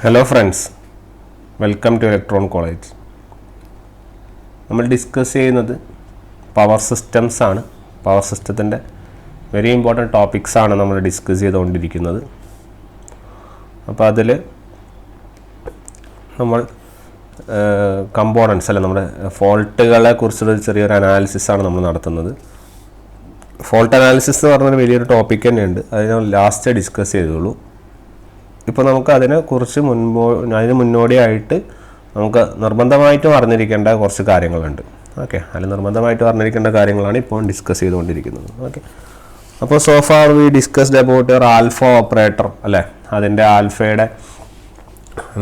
Hello friends, welcome to Electron College. നമ്മൾ discuss ചെയ്യുന്നത് power systems ആണ്. പവർ സിസ്റ്റത്തിൻ്റെ വെരി ഇമ്പോർട്ടൻറ്റ് ടോപ്പിക്സ് ആണ് നമ്മൾ ഡിസ്കസ് ചെയ്തുകൊണ്ടിരിക്കുന്നത്. അപ്പോൾ അതിൽ നമ്മൾ കമ്പോണൻസ് അല്ല നമ്മുടെ ഫോൾട്ടുകളെ കുറിച്ചുള്ള ചെറിയൊരു അനാലിസിസ് ആണ് നമ്മൾ നടത്തുന്നത്. ഫോൾട്ട് അനാലിസിസ് എന്ന് പറഞ്ഞൊരു വലിയൊരു ടോപ്പിക് തന്നെയുണ്ട്. അത് ഞാൻ ലാസ്റ്റ് ഡിസ്കസ് ചെയ്തോളൂ. ഇപ്പോൾ നമുക്ക് അതിനെക്കുറിച്ച് അതിന് മുന്നോടിയായിട്ട് നമുക്ക് നിർബന്ധമായിട്ടും അറിഞ്ഞിരിക്കേണ്ട കുറച്ച് കാര്യങ്ങളുണ്ട്. ഓക്കെ, അതിൽ നിർബന്ധമായിട്ടും അറിഞ്ഞിരിക്കേണ്ട കാര്യങ്ങളാണ് ഇപ്പോൾ ഡിസ്കസ് ചെയ്തുകൊണ്ടിരിക്കുന്നത്. ഓക്കെ, അപ്പോൾ so far we discussed about your alpha operator അല്ലേ, അതിൻ്റെ ആൽഫയുടെ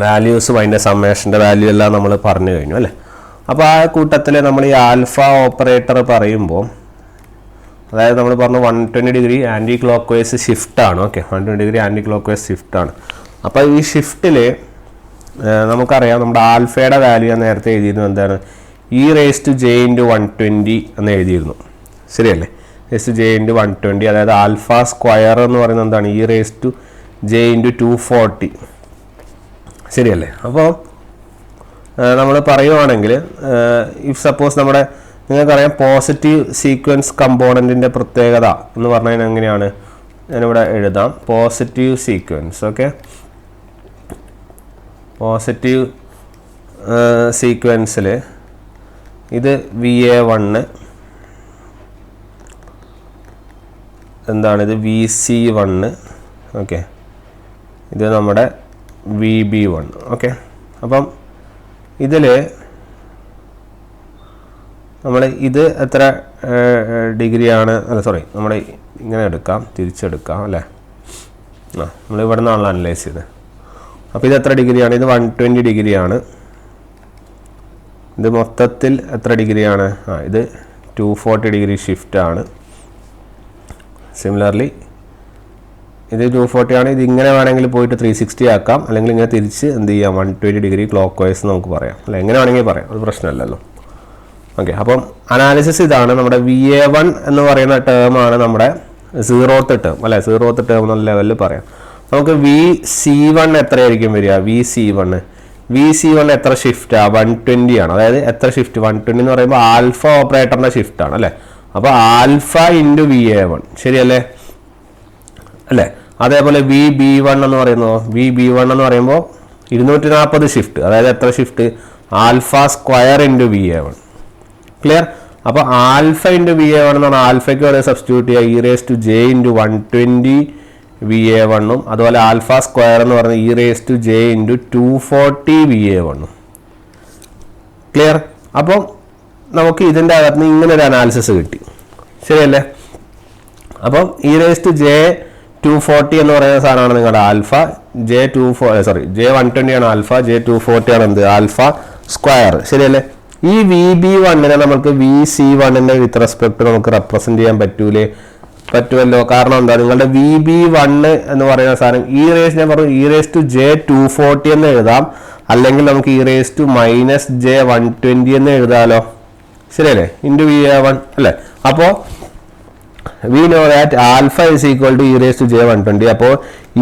വാല്യൂസും അതിൻ്റെ സമ്മേഷൻ്റെ വാല്യൂ എല്ലാം നമ്മൾ പറഞ്ഞു കഴിഞ്ഞു അല്ലേ. അപ്പോൾ ആ കൂട്ടത്തിൽ നമ്മൾ ഈ ആൽഫ ഓപ്പറേറ്റർ പറയുമ്പോൾ അതായത് നമ്മൾ പറഞ്ഞു 120 ഡിഗ്രി ആൻറ്റി ക്ലോക്ക് വൈസ് ഷിഫ്റ്റാണ്. Okay, 120 degree anticlockwise ഷിഫ്റ്റാണ്. അപ്പോൾ ഈ ഷിഫ്റ്റിൽ നമുക്കറിയാം നമ്മുടെ ആൽഫയുടെ വാല്യൂ ഞാൻ നേരത്തെ എഴുതിയിരുന്നു എന്താണ്, e⁻j⁻120 എന്ന് എഴുതിയിരുന്നു. ശരിയല്ലേ, e⁻j⁻120 അതായത് ആൽഫ സ്ക്വയർ എന്ന് പറയുന്നത് എന്താണ്, e⁻j⁻240. ശരിയല്ലേ. അപ്പോൾ നമ്മൾ പറയുവാണെങ്കിൽ ഇഫ് സപ്പോസ് നമ്മുടെ നിങ്ങൾക്കറിയാം പോസിറ്റീവ് സീക്വൻസ് കമ്പോണൻറ്റിൻ്റെ പ്രത്യേകത എന്ന് പറഞ്ഞാൽ എങ്ങനെയാണ്, ഞാനിവിടെ എഴുതാം. പോസിറ്റീവ് സീക്വൻസ്, ഓക്കെ, പോസിറ്റീവ് സീക്വൻസിൽ ഇത് VA1 എന്താണ്, ഇത് VC1, ഓക്കെ, ഇത് നമ്മുടെ VB1. ഓക്കെ, അപ്പം ഇതിൽ നമ്മൾ ഇത് എത്ര ഡിഗ്രിയാണ്, അല്ല സോറി, നമ്മൾ ഇങ്ങനെ എടുക്കാം, തിരിച്ചെടുക്കാം അല്ലേ. നമ്മൾ ഇവിടെ നിന്നാണല്ലോ അനലൈസ് ചെയ്തത്. അപ്പോൾ ഇത് എത്ര ഡിഗ്രിയാണ്, ഇത് 120 ഡിഗ്രിയാണ്. ഇത് മൊത്തത്തിൽ എത്ര ഡിഗ്രിയാണ്, ഇത് 240 ഡിഗ്രി ഷിഫ്റ്റാണ്. സിമിലർലി ഇത് 240 ആണ്. ഇത് ഇങ്ങനെ വേണമെങ്കിൽ പോയിട്ട് 360 ആക്കാം, അല്ലെങ്കിൽ ഇങ്ങനെ തിരിച്ച് എന്ത് ചെയ്യാം, 120 ഡിഗ്രി ക്ലോക്ക് വൈസ് നമുക്ക് പറയാം അല്ല, എങ്ങനെ വേണമെങ്കിൽ പറയാം, അത് പ്രശ്നമല്ലല്ലോ. ഓക്കെ, അപ്പം അനാലിസിസ് ഇതാണ്. നമ്മുടെ VA1 എന്ന് പറയുന്ന ടേമാണ് നമ്മുടെ 0th ടേം അല്ലേ, 0th ടേം എന്നുള്ള ലെവലിൽ പറയാം. നമുക്ക് VC1 എത്രയായിരിക്കും വരിക, VC1 എത്ര ഷിഫ്റ്റാണ്, 120 ആണ്. അതായത് എത്ര ഷിഫ്റ്റ്, 120 എന്ന് പറയുമ്പോൾ ആൽഫ ഓപ്പറേറ്ററിൻ്റെ ഷിഫ്റ്റാണ് അല്ലേ. അപ്പോൾ ആൽഫ ഇൻറ്റു VA1 ശരിയല്ലേ അല്ലേ. അതേപോലെ VB1 എന്ന് പറയുന്നത്, VB1 എന്ന് പറയുമ്പോൾ 240 ഷിഫ്റ്റ്, അതായത് എത്ര shift, alpha square into VA1. Clear. അപ്പോൾ ആൽഫ ഇൻറ്റു VA1 എന്ന് പറഞ്ഞാൽ ആൽഫയ്ക്ക് വരെ സബ്സ്റ്റിറ്റ്യൂട്ട് ചെയ്യുക e⁻j⁻120 VA1ഉം, അതുപോലെ ആൽഫ സ്ക്വയർ എന്ന് പറഞ്ഞാൽ e⁻j⁻240 VA1ഉം. ക്ലിയർ. അപ്പം നമുക്ക് ഇതിൻ്റെ അകത്ത് നിന്ന് ഇങ്ങനെ ഒരു അനാലിസിസ് കിട്ടി, ശരിയല്ലേ. അപ്പം e⁻j⁻240 എന്ന് പറയുന്ന സാധനമാണ് നിങ്ങളുടെ ആൽഫ, J120 ആണ് ആൽഫ, J240 ആണ് എന്ത്, ആൽഫ സ്ക്വയർ, ശരിയല്ലേ. ഈ VB1നെ നമുക്ക് VC1ന്റെ വിത്ത് റെസ്പെക്ട് നമുക്ക് റെപ്രസെന്റ് ചെയ്യാൻ പറ്റുമല്ലോ. കാരണം എന്താ, നിങ്ങളുടെ VB1 എന്ന് പറയുന്ന സാധനം e⁻j240 എന്ന് എഴുതാം, അല്ലെങ്കിൽ നമുക്ക് e⁻j120 എന്ന് എഴുതാമല്ലോ, ശരിയല്ലേ, ഇൻറ്റു VA1 അല്ലേ. അപ്പോൾ we know that alpha is equal to e⁻j120. അപ്പോൾ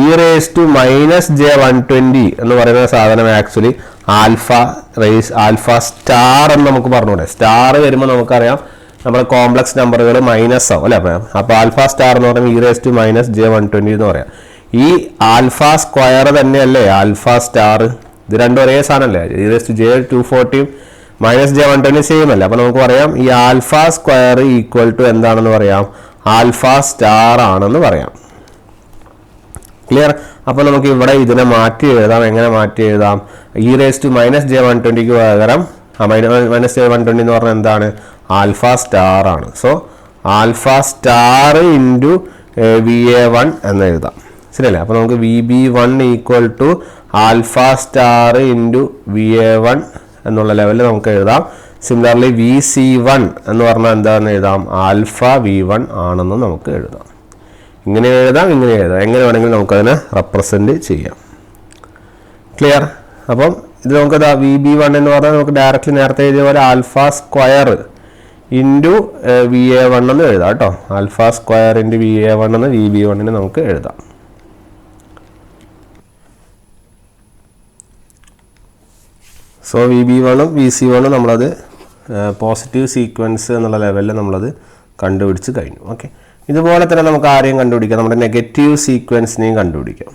e⁻j120 എന്ന് പറയുന്ന സാധനം ആക്ച്വലി ആൽഫ സ്റ്റാർ എന്ന് നമുക്ക് പറഞ്ഞൂടെ. സ്റ്റാർ വരുമ്പോൾ നമുക്കറിയാം നമ്മുടെ കോംപ്ലക്സ് നമ്പറുകൾ മൈനസ് ആവും അല്ലേ. അപ്പോൾ ആൽഫ സ്റ്റാർ എന്ന് പറയുമ്പോൾ e⁻j120 എന്ന് പറയാം. ഈ ആൽഫ സ്ക്വയർ തന്നെയല്ലേ ആൽഫ സ്റ്റാർ, ഇത് രണ്ടും ഒരേ സാധനമല്ലേ. e⁻j240 -j120 സെയിം അല്ലേ. അപ്പോൾ നമുക്ക് പറയാം ഈ ആൽഫ സ്ക്വയർ ഈക്വൽ ടു എന്താണെന്ന് പറയാം, ആൽഫ സ്റ്റാർ ആണെന്ന് പറയാം. ക്ലിയർ. അപ്പോൾ നമുക്ക് ഇവിടെ ഇതിനെ മാറ്റി എഴുതാം. എങ്ങനെ മാറ്റി എഴുതാം, e⁻j120ക്ക് പകരം -j120 എന്ന് പറഞ്ഞാൽ എന്താണ്, ആൽഫ സ്റ്റാർ ആണ്. So alpha star into VA1 എന്ന് എഴുതാം, ശരിയല്ലേ. അപ്പോൾ നമുക്ക് VB1 equal to alpha star into VA1 എന്നുള്ള ലെവലിൽ നമുക്ക് എഴുതാം. സിമിലർലി VC1 എന്ന് പറഞ്ഞാൽ എന്താണെന്ന് എഴുതാം, ആൽഫ V1 ആണെന്ന് നമുക്ക് എഴുതാം. ഇങ്ങനെ എഴുതാം, ഇങ്ങനെ എഴുതാം, എങ്ങനെ വേണമെങ്കിലും നമുക്കതിനെ റെപ്രസെൻറ്റ് ചെയ്യാം. ക്ലിയർ. അപ്പം ഇത് നമുക്ക് VB1 എന്ന് പറഞ്ഞാൽ നമുക്ക് ഡയറക്റ്റ്ലി നേരത്തെ എഴുതിയ പോലെ ആൽഫ സ്ക്വയർ ഇൻറ്റു VA1 എന്ന് എഴുതാം കേട്ടോ. ആൽഫ സ്ക്വയർ ഇൻറ്റു VA1 എന്ന് VB1 നമുക്ക് എഴുതാം. സോ VB1ഉം VC1ഉം നമ്മളത് പോസിറ്റീവ് സീക്വൻസ് എന്നുള്ള ലെവലിൽ നമ്മളത് കണ്ടുപിടിച്ച് കഴിഞ്ഞു. ഓക്കെ, ഇതുപോലെ തന്നെ നമുക്ക് ആരെയും കണ്ടുപിടിക്കാം, നമ്മുടെ നെഗറ്റീവ് സീക്വൻസിനെയും കണ്ടുപിടിക്കാം.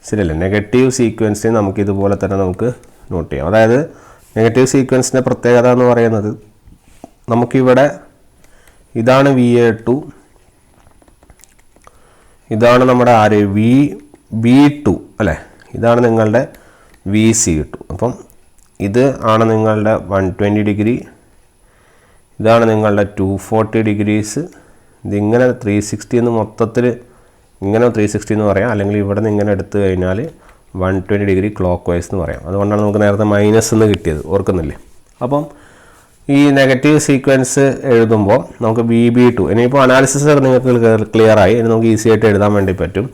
ശരിയല്ലേ? നെഗറ്റീവ് സീക്വൻസിനെ നമുക്ക് ഇതുപോലെ തന്നെ നമുക്ക് നോട്ട് ചെയ്യാം. അതായത് നെഗറ്റീവ് സീക്വൻസിൻ്റെ പ്രത്യേകത എന്ന് പറയുന്നത് നമുക്കിവിടെ ഇതാണ് VA2, ഇതാണ് നമ്മുടെ ആര് VB2 അല്ലേ, ഇതാണ് നിങ്ങളുടെ VC2. അപ്പം ഇത് ആണ് നിങ്ങളുടെ 120 ഡിഗ്രി, ഇതാണ് നിങ്ങളുടെ 240 ഡിഗ്രീസ്. ഇതിങ്ങനെ 360 എന്ന് മൊത്തത്തിൽ ഇങ്ങനെ 360 എന്ന് പറയാം, അല്ലെങ്കിൽ ഇവിടെ നിന്ന് ഇങ്ങനെ എടുത്തു കഴിഞ്ഞാൽ 120 ഡിഗ്രി ക്ലോക്ക് വൈസ് എന്ന് പറയാം. അതുകൊണ്ടാണ് നമുക്ക് നേരത്തെ മൈനസ് എന്ന് കിട്ടിയത്, ഓർക്കുന്നില്ലേ? അപ്പം ഈ നെഗറ്റീവ് സീക്വൻസ് എഴുതുമ്പോൾ നമുക്ക് VB2, ഇനിയിപ്പോൾ അനാലിസിസ് നിങ്ങൾക്ക് ക്ലിയർ ആയി, ഇനി നമുക്ക് ഈസി ആയിട്ട് എഴുതാൻ വേണ്ടി പറ്റും.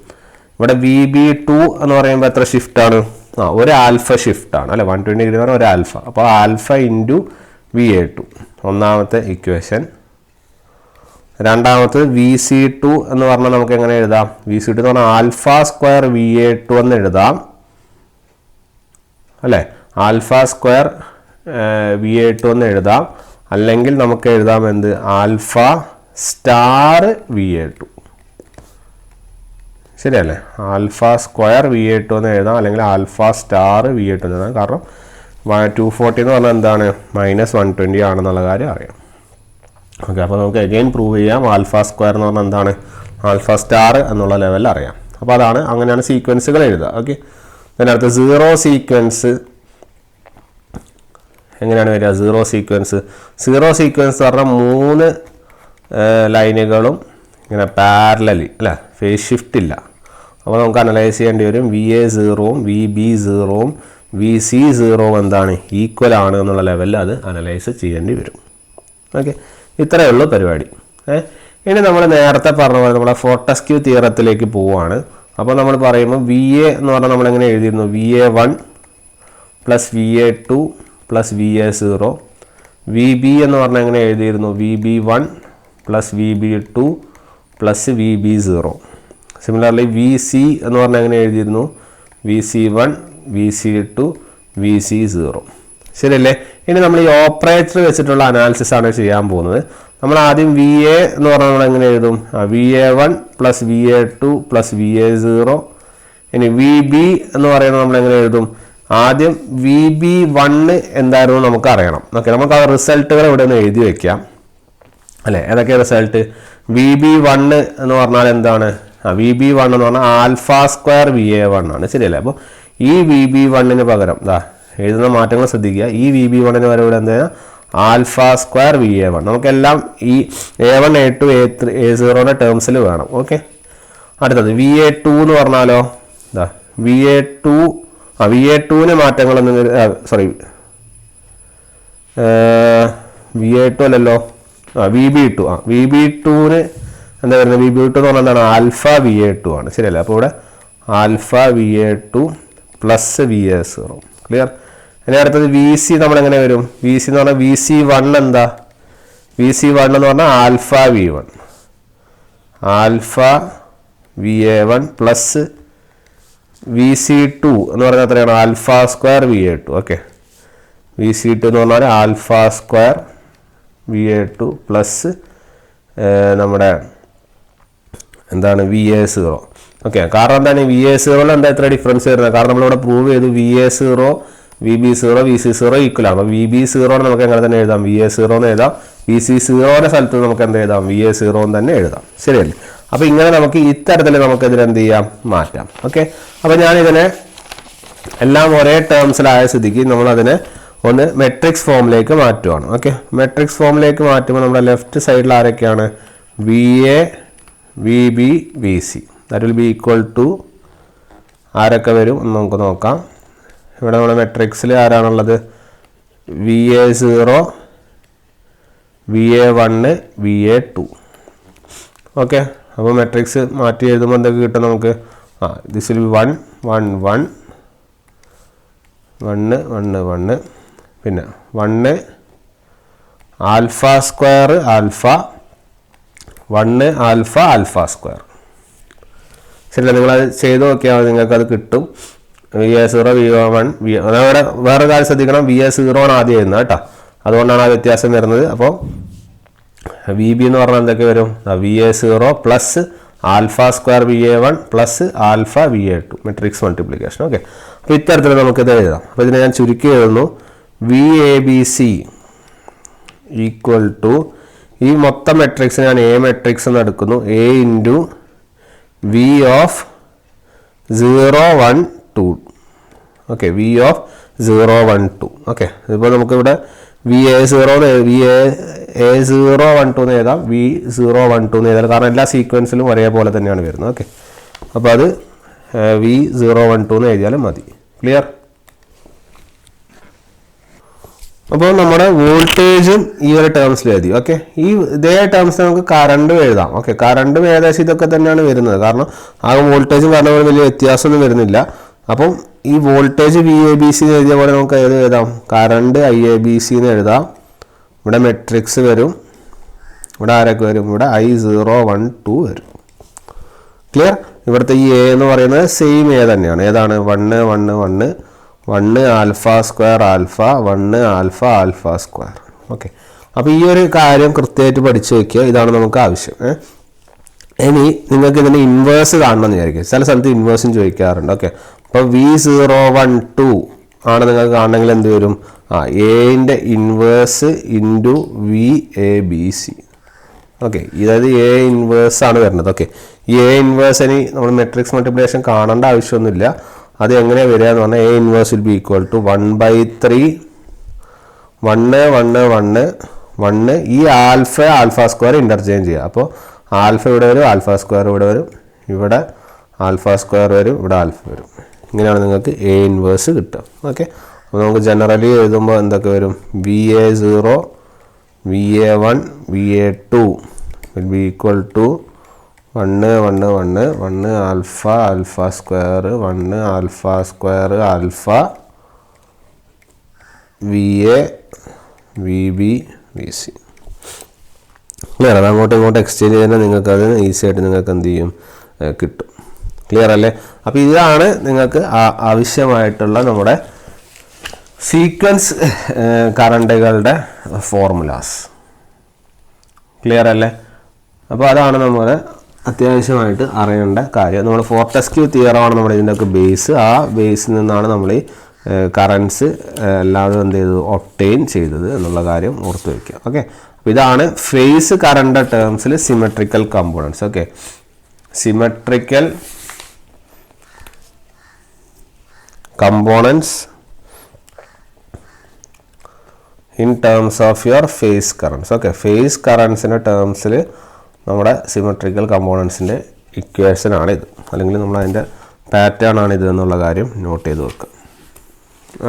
ഇവിടെ VB2 എന്ന് പറയുമ്പോൾ എത്ര ഷിഫ്റ്റാണ്? ഒരു ആൽഫ ഷിഫ്റ്റാണ് അല്ലേ, 120 ഡിഗ്രി പറഞ്ഞാൽ ഒരു ആൽഫ. അപ്പോൾ ആൽഫ ഇൻറ്റു VA2 ഒന്നാമത്തെ ഇക്വേഷൻ. രണ്ടാമത്തത് VC2 എന്ന് പറഞ്ഞാൽ നമുക്ക് എങ്ങനെ എഴുതാം? VC2 എന്ന് പറഞ്ഞാൽ ആൽഫ സ്ക്വയർ VA2 എന്ന് എഴുതാം അല്ലേ, ആൽഫ സ്ക്വയർ VA2 എന്ന് എഴുതാം. അല്ലെങ്കിൽ നമുക്ക് എഴുതാം എന്ത്? Alpha star VA2. ശരിയല്ലേ? ആൽഫ സ്ക്വയർ VA2 എന്ന് എഴുതാം, അല്ലെങ്കിൽ ആൽഫ സ്റ്റാർ VA2 എന്ന് എഴുതാം. കാരണം 240 എന്ന് പറഞ്ഞാൽ എന്താണ്? -120 ആണെന്നുള്ള കാര്യം അറിയാം. ഓക്കെ, അപ്പോൾ നമുക്ക് അഗെയിൻ പ്രൂവ് ചെയ്യാം. ആൽഫ സ്ക്വയർ എന്ന് പറഞ്ഞാൽ എന്താണ്? ആൽഫ സ്റ്റാർ എന്നുള്ള ലെവലിൽ അറിയാം. അപ്പോൾ അതാണ്, അങ്ങനെയാണ് സീക്വൻസുകൾ എഴുതുക. ഓക്കെ, അതിനടുത്ത് സീറോ സീക്വൻസ് എങ്ങനെയാണ് വരിക? സീറോ സീക്വൻസ് പറഞ്ഞാൽ 3 ലൈനുകളും ഇങ്ങനെ പാരലലി അല്ലേ, ഫേസ് ഷിഫ്റ്റ് ഇല്ല. അപ്പോൾ നമുക്ക് അനലൈസ് ചെയ്യേണ്ടി വരും. VA0ഉം VB0ഉം VC0ഉം എന്താണ്? ഈക്വൽ ആണ് എന്നുള്ള ലെവലിൽ അത് അനലൈസ് ചെയ്യേണ്ടി വരും. ഓക്കെ, ഇത്രയേ ഉള്ളൂ പരിപാടി. ഇനി നമ്മൾ നേരത്തെ പറഞ്ഞ പോലെ നമ്മളെ ഫോർട്ടസ്ക്യൂ തിയറത്തിലേക്ക് പോവുകയാണ്. അപ്പോൾ നമ്മൾ പറയുമ്പോൾ VA എന്ന് പറഞ്ഞാൽ നമ്മളെങ്ങനെ എഴുതിയിരുന്നു? VA1 plus VA2 plus VA0. VB എന്ന് പറഞ്ഞാൽ എങ്ങനെ എഴുതിയിരുന്നു? VB1 plus VB2 plus VB0. Similarly VC എന്ന് പറഞ്ഞാൽ എങ്ങനെ എഴുതിയിരുന്നു? VC1 VC2 VC0. ശരിയല്ലേ? ഇനി നമ്മൾ ഈ ഓപ്പറേറ്റർ വെച്ചിട്ടുള്ള അനാലിസിസ് ആണ് ചെയ്യാൻ പോകുന്നത്. നമ്മൾ ആദ്യം VA എന്ന് പറഞ്ഞാൽ നമ്മൾ എങ്ങനെ എഴുതും? VA1 plus VA2 plus VA0. ഇനി VB എന്ന് പറയുന്നത് നമ്മൾ എങ്ങനെ എഴുതും? ആദ്യം VB1 എന്തായിരുന്നു നമുക്ക് അറിയണം. ഓക്കെ, നമുക്ക് ആ റിസൾട്ടുകൾ ഇവിടെ ഒന്ന് എഴുതി വെക്കാം അല്ലേ. ഏതൊക്കെ റിസൾട്ട്? VB1 എന്ന് പറഞ്ഞാൽ എന്താണ്? VB1 എന്ന് പറഞ്ഞാൽ ആൽഫ സ്ക്വയർ VA1 ആണ്. ശരിയല്ലേ? അപ്പോൾ ഈ VB1 പകരം എഴുതുന്ന മാറ്റങ്ങൾ ശ്രദ്ധിക്കുക. ഈ VB1 വരെ ഇവിടെ എന്താ? Alpha square VA1. നമുക്കെല്ലാം ഈ A1 A2 A3 A0 ടേംസിൽ വേണം. ഓക്കെ, അടുത്തത് VA2 എന്ന് പറഞ്ഞാലോ VA2ന് മാറ്റങ്ങളൊന്നും VA2 അല്ലല്ലോ, VB2ന് എന്താ പറയുന്നത്? VB2 എന്ന് പറഞ്ഞാൽ എന്താണ്? ആൽഫ VA2 ആണ്. ശരിയല്ലേ? അപ്പോൾ ഇവിടെ alpha VA2 plus VA0. Clear? ഇനി അടുത്തത് VC നമ്മളെങ്ങനെ വരും? VC എന്ന് പറഞ്ഞാൽ VC1 എന്താ? VC1 എന്ന് പറഞ്ഞാൽ alpha V1, alpha VA1 plus VC2 എന്ന് പറഞ്ഞാൽ എത്രയാണ്? Alpha square VA2. Okay, VC2 എന്ന് പറഞ്ഞാൽ ആൽഫ സ്ക്വയർ VA2 പ്ലസ് നമ്മുടെ എന്താണ്? VA0. ഓക്കെ, കാരണം എന്താണ്? VA0 എന്താ ഇത്ര ഡിഫറൻസ് വരുന്നത്? കാരണം നമ്മളിവിടെ പ്രൂവ് ചെയ്തു VA0 VB0 VC0 ഈക്വൽ ആണ്. അപ്പോൾ VB0 നമുക്ക് എങ്ങനെ തന്നെ എഴുതാം? VA0 എന്ന് എഴുതാം. VC0 സ്ഥലത്ത് നമുക്ക് എന്ത് എഴുതാം? VA0 എന്ന് തന്നെ എഴുതാം. ശരിയല്ലേ? അപ്പോൾ ഇങ്ങനെ നമുക്ക് ഇത്തരത്തിൽ നമുക്ക് ഇതിനെന്ത് ചെയ്യാം? മാറ്റാം. ഓക്കെ, അപ്പോൾ ഞാനിതിനെ എല്ലാം ഒരേ ടേംസിലായ സ്ഥിതിക്ക് നമ്മളതിനെ ഒന്ന് മെട്രിക്സ് ഫോമിലേക്ക് മാറ്റുവാണ്. ഓക്കെ, മെട്രിക്സ് ഫോമിലേക്ക് മാറ്റുമ്പോൾ നമ്മുടെ ലെഫ്റ്റ് സൈഡിൽ ആരൊക്കെയാണ്? VA VB VC. That will be equal to ആരൊക്കെ വരും എന്ന് നമുക്ക് നോക്കാം. ഇവിടെ നമ്മുടെ മെട്രിക്സിൽ ആരാണുള്ളത്? VA0 VA1 VA2. ഓക്കെ, അപ്പോൾ മെട്രിക്സ് മാറ്റി എഴുതുമ്പോൾ എന്തൊക്കെ കിട്ടും നമുക്ക്? ദിസ് വിൽ ബി 1 1 1 1 1 1, പിന്നെ 1 alpha square alpha 1 alpha square. ശരിയല്ല? നിങ്ങളത് ചെയ്ത് നോക്കിയാൽ നിങ്ങൾക്കത് കിട്ടും. VA0 VA1 അതവിടെ വേറെ കാര്യം ശ്രദ്ധിക്കണം, VA0 ആണ് ആദ്യം വരുന്നത് കേട്ടോ, അതുകൊണ്ടാണ് ആ വ്യത്യാസം വരുന്നത്. അപ്പോൾ VB എന്ന് പറഞ്ഞാൽ എന്തൊക്കെ വരും? VA0 plus alpha square VA1 plus alpha VA2 matrix multiplication. Okay, അപ്പോൾ ഇത്തരത്തിൽ നമുക്കിത് എഴുതാം. അപ്പോൾ ഇതിനെ ഞാൻ ചുരുക്കി എഴുതുന്നു. VABC ഈക്വൽ ടു ഈ മൊത്തം മെട്രിക്സ് ഞാൻ A മെട്രിക്സ് എന്ന് എടുക്കുന്നു. A into V of 0 1 2. Okay, V of 0 1 2. Okay, ഇപ്പോൾ നമുക്കിവിടെ VA0 1 2 എന്ന് എഴുതാം, V0 1 2 എന്ന് എഴുതാം, കാരണം എല്ലാ സീക്വൻസിലും ഒരേപോലെ തന്നെയാണ് വരുന്നത്. ഓക്കെ, അപ്പോൾ അത് V0 1 2 എന്ന് എഴുതിയാലും മതി. ക്ലിയർ? അപ്പോൾ നമ്മുടെ വോൾട്ടേജും ഈ ഒരു ടേംസിൽ എഴുതി. ഓക്കെ, ഈ ഇതേ ടേംസിൽ നമുക്ക് കറണ്ടും എഴുതാം. ഓക്കെ, കറണ്ടും ഏകദേശം ഇതൊക്കെ തന്നെയാണ് വരുന്നത്, കാരണം ആ വോൾട്ടേജും കറണ്ടും വലിയ വ്യത്യാസമൊന്നും വരുന്നില്ല. അപ്പം ഈ വോൾട്ടേജ് VABC എന്ന് എഴുതിയ പോലെ നമുക്ക് ഏത് എഴുതാം? കറണ്ട് IABC എന്ന് എഴുതാം. ഇവിടെ മെട്രിക്സ് വരും, ഇവിടെ ആരൊക്കെ വരും? ഇവിടെ I0 1 2 വരും. ക്ലിയർ? ഇവിടുത്തെ ഈ A എന്ന് പറയുന്നത് സെയിം A തന്നെയാണ്. ഏതാണ്? 1 1 1 1 alpha square alpha 1 alpha alpha square. Okay, അപ്പോൾ ഈ ഒരു കാര്യം കൃത്യമായിട്ട് പഠിച്ചു വയ്ക്കുക. ഇതാണ് നമുക്ക് ആവശ്യം. ഇനി നിങ്ങൾക്ക് ഇതിൻ്റെ ഇൻവേഴ്സ് കാണണമെന്ന് വിചാരിക്കും. ചില സ്ഥലത്ത് ഇൻവേഴ്സും ചോദിക്കാറുണ്ട്. ഓക്കെ, അപ്പോൾ V0 1 2 ആണ് നിങ്ങൾക്ക് കാണണമെങ്കിൽ എന്ത് വരും? എന്റെ ഇൻവേഴ്സ് ഇൻറ്റു VABC. ഓക്കെ, ഇതായത് A ഇൻവേഴ്സ് ആണ് വരുന്നത്. ഓക്കെ, ഈ A ഇൻവേഴ്സ് ഇനി നമ്മൾ മെട്രിക്സ് മൾട്ടിപ്ലിക്കേഷൻ കാണേണ്ട ആവശ്യമൊന്നുമില്ല. അത് എങ്ങനെയാണ് വരിക എന്ന് പറഞ്ഞാൽ A inverse will be equal to 1/3 1 1 1 1 ഈ ആൽഫ സ്ക്വയർ ഇൻ്റർചേഞ്ച് ചെയ്യുക. അപ്പോൾ ആൽഫ ഇവിടെ വരും, ആൽഫ സ്ക്വയർ ഇവിടെ വരും, ഇവിടെ ആൽഫ സ്ക്വയർ വരും, ഇവിടെ ആൽഫ വരും. ഇങ്ങനെയാണ് നിങ്ങൾക്ക് A ഇൻവേഴ്സ് കിട്ടുക. ഓക്കെ, അപ്പോൾ നമുക്ക് ജനറലി എഴുതുമ്പോൾ എന്തൊക്കെ വരും? VA0 VA1 VA2 will be equal to 1 1 1 1 alpha alpha square 1 alpha square alpha VA VB VC. Clear? അത് അങ്ങോട്ടും ഇങ്ങോട്ടും എക്സ്ചേഞ്ച് ചെയ്താൽ നിങ്ങൾക്കത് ഈസി ആയിട്ട് നിങ്ങൾക്ക് എന്ത് ചെയ്യും? കിട്ടും. ക്ലിയർ അല്ലേ? അപ്പോൾ ഇതാണ് നിങ്ങൾക്ക് ആവശ്യമായിട്ടുള്ള നമ്മുടെ സീക്വൻസ് കറണ്ടുകളുടെ ഫോർമുലാസ്. ക്ലിയർ അല്ലേ? അപ്പോൾ അതാണ് നമ്മൾ അത്യാവശ്യമായിട്ട് അറിയേണ്ട കാര്യം. നമ്മൾ ഫോർട്ടസ്ക്യൂ തിയറമാണ് നമ്മുടെ ഇതിൻ്റെയൊക്കെ ബേസ്. ആ ബേസിൽ നിന്നാണ് നമ്മൾ ഈ കറൻസ് എല്ലാവരും എന്ത് ചെയ്തത്? ഒബ്റ്റെയിൻ ചെയ്തത് എന്നുള്ള കാര്യം ഓർത്ത് വയ്ക്കുക. ഓക്കെ, അപ്പോൾ ഇതാണ് ഫേസ് കറണ്ട് ടേംസിൽ symmetrical components. Okay, symmetrical components in terms of your phase currents. Okay, phase കറൻസിൻ്റെ ടേംസിൽ നമ്മുടെ സിമെട്രിക്കൽ കമ്പോണൻസിൻ്റെ ഇക്വേഷൻ ആണിത്, അല്ലെങ്കിൽ നമ്മൾ അതിൻ്റെ പാറ്റേൺ ആണിത് എന്നുള്ള കാര്യം നോട്ട് ചെയ്ത് വെക്കുക.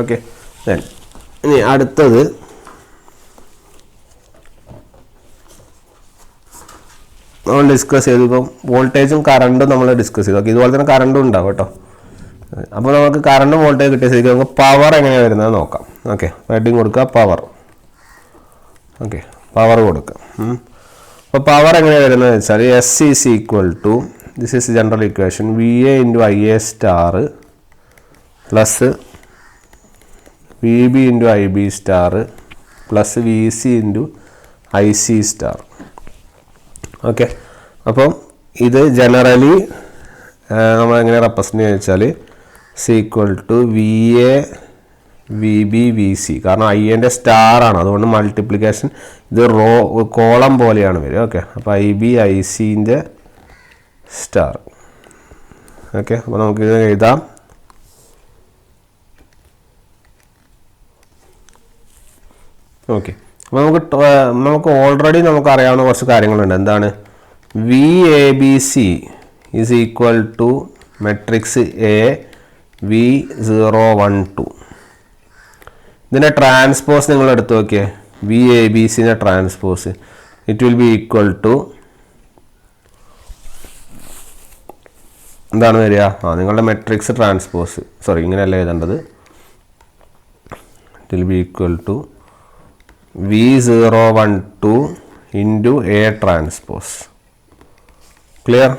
ഓക്കെ, ഇനി അടുത്തത് നമ്മൾ ഡിസ്കസ് ചെയ്തു. ഇപ്പം വോൾട്ടേജും കറണ്ടും നമ്മൾ ഡിസ്കസ് ചെയ്തു. ഓക്കെ, ഇതുപോലെ തന്നെ കറണ്ടും ഉണ്ടാവും കേട്ടോ. അപ്പോൾ നമുക്ക് കറണ്ടും വോൾട്ടേജ് കിട്ടിയ സ്ഥിതിക്ക് നമുക്ക് പവർ എങ്ങനെയാണ് വരുന്നത് നോക്കാം. ഓക്കെ, ഹെഡിങ് കൊടുക്കുക പവർ. ഓക്കെ, പവർ കൊടുക്കുക. അപ്പോൾ പവർ എങ്ങനെയാണ് വരുന്നത് വെച്ചാൽ S is equal to, this is general equation, VA into IA star plus VB into IB star plus VC into IC star. Okay, അപ്പം ഇത് ജനറലി നമ്മൾ എങ്ങനെ റെപ്രസെൻ്റ് ചെയ്യുക വെച്ചാൽ equal to VA VB VC, കാരണം Iൻ്റെ സ്റ്റാർ ആണ്, അതുകൊണ്ട് multiplication ഇത് കോളം പോലെയാണ് വരിക. ഓക്കെ, അപ്പോൾ IB ICൻ്റെ സ്റ്റാർ. ഓക്കെ, അപ്പോൾ നമുക്കിത് എഴുതാം. ഓക്കെ, അപ്പോൾ നമുക്ക് ഓൾറെഡി നമുക്കറിയാവുന്ന കുറച്ച് കാര്യങ്ങളുണ്ട്. എന്താണ്? VABC is equal to matrix A V0 1 2. ഇതിൻ്റെ ട്രാൻസ്പോസ് നിങ്ങൾ എടുത്ത് നോക്കിയേ. VABCൻ്റെ transpose it will be equal to എന്താണ് വരിക? നിങ്ങളുടെ മെട്രിക്സ് ട്രാൻസ്പോസ്, സോറി ഇങ്ങനെയല്ല എഴുതേണ്ടത്. It will be equal to V0 1 2 into A transpose. Clear?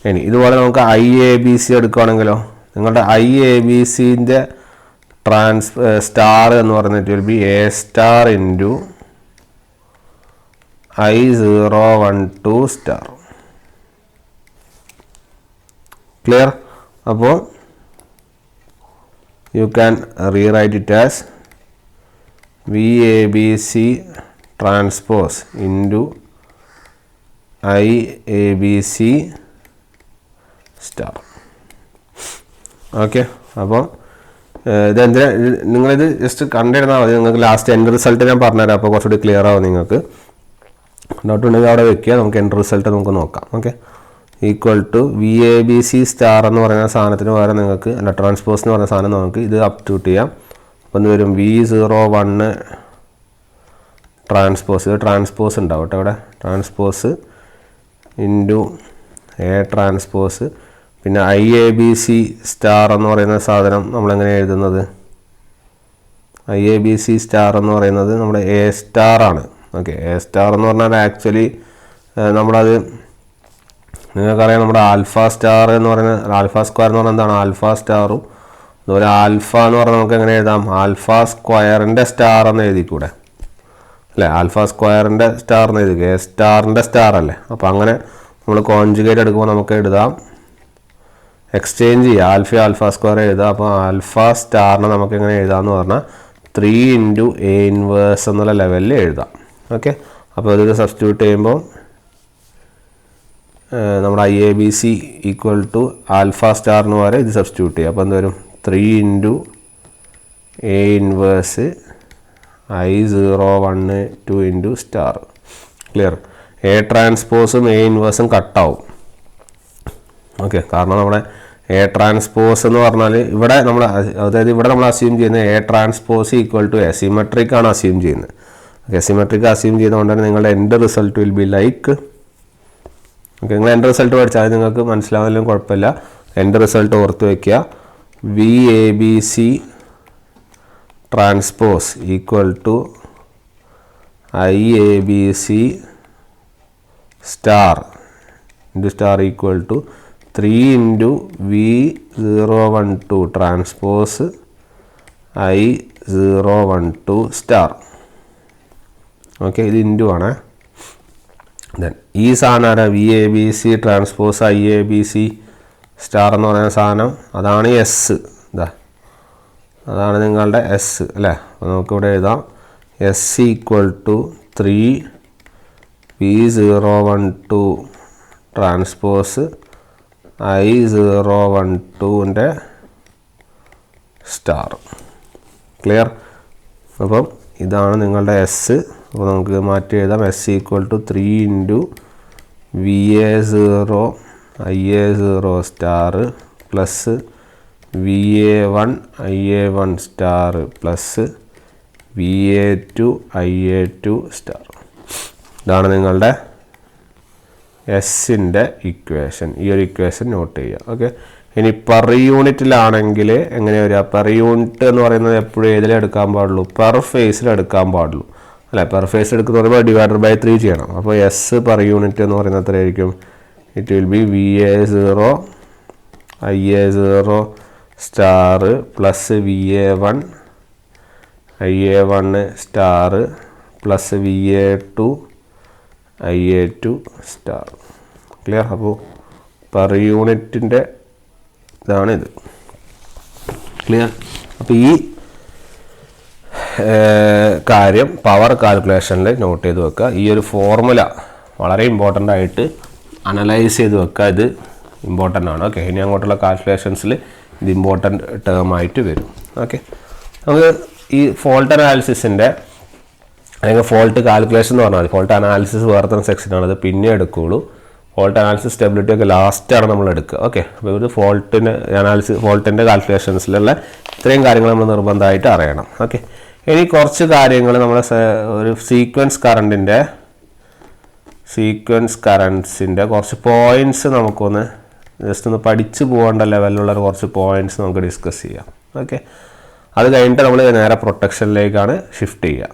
ഇനി ഇതുപോലെ നമുക്ക് IABC എടുക്കുകയാണെങ്കിലോ നിങ്ങളുടെ IABCൻ്റെ സ്റ്റാർ എന്ന് പറയുന്നത് it will B A star into I012 star. Clear? അപ്പോൾ you can rewrite it as VABC transpose into IABC star. Okay, അപ്പോൾ ഇതെന്തിനാ നിങ്ങളിത് ജസ്റ്റ് കണ്ടിരുന്നാൽ മതി. നിങ്ങൾക്ക് ലാസ്റ്റ് എൻഡ് റിസൾട്ട് ഞാൻ പറഞ്ഞുതരാം, അപ്പോൾ കുറച്ചുകൂടി ക്ലിയർ ആവും. നിങ്ങൾക്ക് ഡൗട്ട് ഉണ്ടെങ്കിൽ അവിടെ വെക്കുക, നമുക്ക് എൻഡ് റിസൾട്ട് നമുക്ക് നോക്കാം. Okay, equal to VABC star എന്ന് പറയുന്ന സാധനത്തിന് പകരം നിങ്ങൾക്ക് അല്ല ട്രാൻസ്പോസ് എന്ന് പറയുന്ന സാധനം നമുക്ക് ഇത് അപ്റ്റ്യൂട്ട് ചെയ്യാം. അപ്പോൾ എന്ത് വരും? V01 ട്രാൻസ്പോസ്, ഇത് ട്രാൻസ്പോസ് ഉണ്ടാവും കേട്ടോ ഇവിടെ, ട്രാൻസ്പോസ് ഇൻറ്റു A ട്രാൻസ്പോസ്. പിന്നെ IABC സ്റ്റാർ എന്ന് പറയുന്ന സാധനം നമ്മളെങ്ങനെ എഴുതുന്നത്? IABC സ്റ്റാർ എന്ന് പറയുന്നത് നമ്മുടെ A സ്റ്റാർ ആണ്. ഓക്കെ, A സ്റ്റാർ എന്ന് പറഞ്ഞാൽ ആക്ച്വലി നമ്മളത് നിങ്ങൾക്കറിയാം, നമ്മുടെ ആൽഫ സ്റ്റാർ എന്ന് പറയുന്നത് ആൽഫ സ്ക്വയർ എന്ന് പറഞ്ഞാൽ എന്താണ്? ആൽഫ സ്റ്റാറും അതുപോലെ ആൽഫ എന്ന് പറഞ്ഞാൽ നമുക്ക് എങ്ങനെ എഴുതാം? ആൽഫ സ്ക്വയറിൻ്റെ സ്റ്റാർ എന്ന് എഴുതിക്കൂടെ അല്ലേ? ആൽഫ സ്ക്വയറിൻ്റെ സ്റ്റാർ എന്ന് എഴുതി, A സ്റ്റാറിൻ്റെ സ്റ്റാർ അല്ലേ? അപ്പോൾ അങ്ങനെ നമ്മൾ കോൺജുഗേറ്റ് എടുക്കുമ്പോൾ നമുക്ക് എഴുതാം, എക്സ്ചേഞ്ച് ചെയ്യുക, ആൽഫ സ്ക്വയർ എഴുതുക. അപ്പോൾ ആൽഫ സ്റ്റാറിനെ നമുക്ക് എങ്ങനെ എഴുതാമെന്ന് പറഞ്ഞാൽ 3 ഇൻറ്റു A ഇൻവേഴ്സ് എന്നുള്ള ലെവലിൽ എഴുതാം. ഓക്കെ, അപ്പോൾ ഇതൊരു സബ്സ്റ്റിറ്റ്യൂട്ട് ചെയ്യുമ്പോൾ നമ്മുടെ IABC ഈക്വൽ ടു ആൽഫ സ്റ്റാറിന് വരെ ഇത് സബ്സ്റ്റിറ്റ്യൂട്ട് ചെയ്യുക. അപ്പോൾ എന്ത് വരും? 3 into A inverse I012 into star. Clear? A ട്രാൻസ്പോസും A ഇൻവേഴ്സും കട്ടാവും. ഓക്കെ, കാരണം നമ്മുടെ A ട്രാൻസ്പോസ് എന്ന് പറഞ്ഞാൽ ഇവിടെ നമ്മൾ, അതായത് ഇവിടെ നമ്മൾ അസ്യൂം ചെയ്യുന്നത് A transpose equal to A symmetric ആണ് അസ്യൂം ചെയ്യുന്നത്. ഓക്കെ, സിമെട്രിക് അസ്യൂം ചെയ്യുന്നതുകൊണ്ട് തന്നെ നിങ്ങളുടെ end result will be like. Okay, നിങ്ങൾ എൻഡ് റിസൾട്ട് പഠിച്ചാൽ നിങ്ങൾക്ക് മനസ്സിലാവാനും കുഴപ്പമില്ല. എൻഡ് റിസൾട്ട് ഓർത്ത് വയ്ക്കുക, VABC transpose equal to IABC star into star equal to 3 into V012 transpose I012 star. Okay, ഇത് ഇൻറ്റു ആണ്. ദെൻ ഈ സാധനം ആരാ? VABC ട്രാൻസ്പോസ് IABC സ്റ്റാർ എന്ന് പറയുന്ന സാധനം, അതാണ് എസ്. ഇതാ, അതാണ് നിങ്ങളുടെ എസ് അല്ലേ? അപ്പോൾ നമുക്കിവിടെ എഴുതാം S equal to 3 V012 transpose I012ൻ്റെ സ്റ്റാർ. ക്ലിയർ? അപ്പം ഇതാണ് നിങ്ങളുടെ എസ്. അപ്പോൾ നമുക്ക് മാറ്റി എഴുതാം, S equal to 3 into VA0 IA0 star plus VA1 IA1 star plus VA2 IA2 star. ഇതാണ് നിങ്ങളുടെ എസിൻ്റെ ഇക്വേഷൻ. ഈ ഒരു ഇക്വേഷൻ നോട്ട് ചെയ്യുക. ഓക്കെ, ഇനി പെർ യൂണിറ്റിലാണെങ്കിൽ എങ്ങനെ വരിക? പെർ യൂണിറ്റ് എന്ന് പറയുന്നത് എപ്പോഴും ഏതിലേ എടുക്കാൻ പാടുള്ളൂ? പെർ ഫേസിൽ എടുക്കാൻ പാടുള്ളൂ അല്ലേ? പെർ ഫേസ് എടുക്കുന്ന പറയുമ്പോൾ ഡിവൈഡഡ് ബൈ 3 ചെയ്യണം. അപ്പോൾ എസ് പെർ യൂണിറ്റ് എന്ന് പറയുന്നത് എത്രയായിരിക്കും? It will B VA0 IA0 star plus VA1 IA1 star plus VA2 IA2 star. Clear? അപ്പോൾ പെർ യൂണിറ്റിൻ്റെ ഇതാണിത്. ക്ലിയർ? അപ്പോൾ ഈ കാര്യം പവർ കാൽക്കുലേഷനിൽ നോട്ട് ചെയ്ത് വെക്കുക. ഈ ഒരു ഫോർമുല വളരെ ഇമ്പോർട്ടൻ്റ് ആയിട്ട് അനലൈസ് ചെയ്ത് വെക്കുക. ഇത് ഇമ്പോർട്ടൻ്റ് ആണ്. ഓക്കെ, ഇനി അങ്ങോട്ടുള്ള കാൽക്കുലേഷൻസിൽ ഇത് ഇമ്പോർട്ടൻ്റ് ടേം ആയിട്ട് വരും. ഓക്കെ, നമുക്ക് ഈ ഫോൾട്ട് അനാലിസിസിൻ്റെ അല്ലെങ്കിൽ ഫോൾട്ട് കാൽക്കുലേഷൻ എന്ന് പറഞ്ഞാൽ ഫോൾട്ട് അനാലിസിസ് വേറെ തന്നെ സെക്ഷനാണ്, അത് പിന്നെ എടുക്കുകയുള്ളൂ. ഫോൾട്ട് അനാലിസിസ് സ്റ്റെബിലിറ്റി ഒക്കെ ലാസ്റ്റാണ് നമ്മൾ എടുക്കുക. ഓക്കെ, അപ്പോൾ ഇത് ഫോൾട്ടിൻ്റെ കാൽക്കുലേഷൻസിലുള്ള ഇത്രയും കാര്യങ്ങൾ നമ്മൾ നിർബന്ധമായിട്ട് അറിയണം. ഓക്കെ, ഇനി കുറച്ച് കാര്യങ്ങൾ നമ്മൾ ഒരു സീക്വൻസ് കറൻസിൻ്റെ കുറച്ച് പോയിൻറ്റ്സ് നമുക്കൊന്ന് ജസ്റ്റ് ഒന്ന് പഠിച്ചു പോകേണ്ട ലെവലിലുള്ള കുറച്ച് പോയിൻറ്റ്സ് നമുക്ക് ഡിസ്കസ് ചെയ്യാം. ഓക്കെ, അത് കഴിഞ്ഞിട്ട് നമ്മൾ നേരെ പ്രൊട്ടക്ഷനിലേക്കാണ് ഷിഫ്റ്റ് ചെയ്യുക.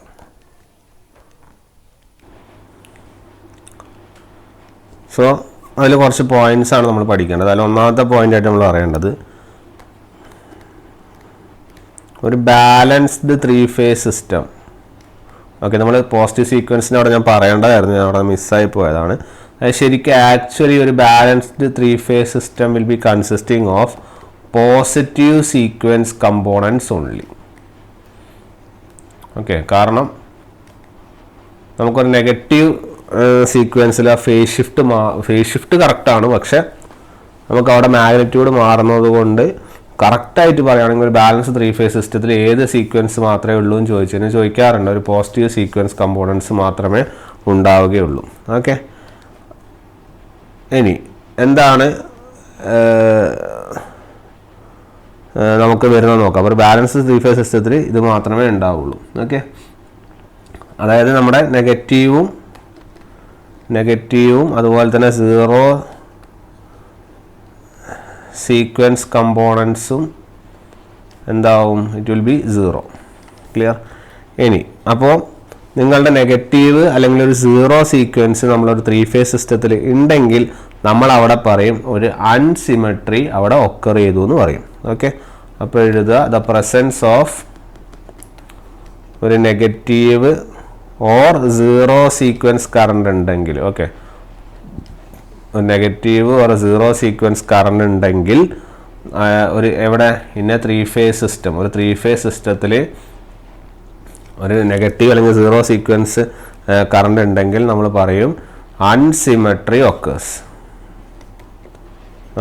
സോ അതിൽ കുറച്ച് പോയിൻറ്റ്സ് ആണ് നമ്മൾ പഠിക്കേണ്ടത്. അതിൽ ഒന്നാമത്തെ പോയിൻ്റായിട്ട് നമ്മൾ അറിയേണ്ടത് ഒരു ബാലൻസ്ഡ് 3 phase സിസ്റ്റം. ഓക്കെ, നമ്മൾ പോസിറ്റീവ് സീക്വൻസിന് അവിടെ ഞാൻ പറയേണ്ടതായിരുന്നു, ഞാൻ അവിടെ മിസ്സായി പോയതാണ്. ശരിക്കും ആക്ച്വലി ഒരു balanced 3 phase system will be consisting of positive sequence components only. Okay, കാരണം നമുക്കൊരു നെഗറ്റീവ് സീക്വൻസിൽ ആ ഫേസ് ഷിഫ്റ്റ് കറക്റ്റാണ്, പക്ഷെ നമുക്ക് അവിടെ മാഗ്നിറ്റ്യൂഡ് മാറുന്നത് കൊണ്ട് കറക്റ്റായിട്ട് പറയുകയാണെങ്കിൽ ഒരു ബാലൻസ് 3 phase സിസ്റ്റത്തിൽ ഏത് സീക്വൻസ് മാത്രമേ ഉള്ളൂ എന്ന് ചോദിച്ചതിന് ചോദിക്കാറുണ്ട്. ഒരു പോസിറ്റീവ് സീക്വൻസ് കമ്പോണൻസ് മാത്രമേ ഉണ്ടാവുകയുള്ളൂ. ഓക്കെ, ഇനി എന്താണ് നമുക്ക് വരുന്നത് നോക്കാം. അപ്പോൾ ഒരു ബാലൻസ് 3 phase സിസ്റ്റത്തിൽ ഇത് മാത്രമേ ഉണ്ടാവുള്ളൂ. ഓക്കെ, അതായത് നമ്മുടെ നെഗറ്റീവും അതുപോലെ തന്നെ 0 സീക്വൻസ് കമ്പോണൻസും എന്താവും? It will B 0. ക്ലിയർ? ഇനി അപ്പോൾ നിങ്ങളുടെ നെഗറ്റീവ് അല്ലെങ്കിൽ ഒരു 0 സീക്വൻസ് നമ്മളൊരു 3 phase സിസ്റ്റത്തിൽ ഉണ്ടെങ്കിൽ നമ്മൾ അവിടെ പറയും ഒരു അൺസിമെട്രി അവിടെ ഒക്കർ ചെയ്തു എന്ന് പറയും. ഓക്കെ, അപ്പോൾ എഴുതുക ദ പ്രസൻസ് ഓഫ് ഒരു നെഗറ്റീവ് ഓർ 0 സീക്വൻസ് കറണ്ട് ഉണ്ടെങ്കിൽ, okay, negative or 0 sequence current ഉണ്ടെങ്കിൽ ഒരു എവിടെ ഇന്ന 3 phase സിസ്റ്റം, ഒരു 3 phase സിസ്റ്റത്തിൽ ഒരു നെഗറ്റീവ് അല്ലെങ്കിൽ 0 സീക്വൻസ് കറണ്ട് ഉണ്ടെങ്കിൽ നമ്മൾ പറയും അൺസിമെട്രി ഒക്കേഴ്സ്.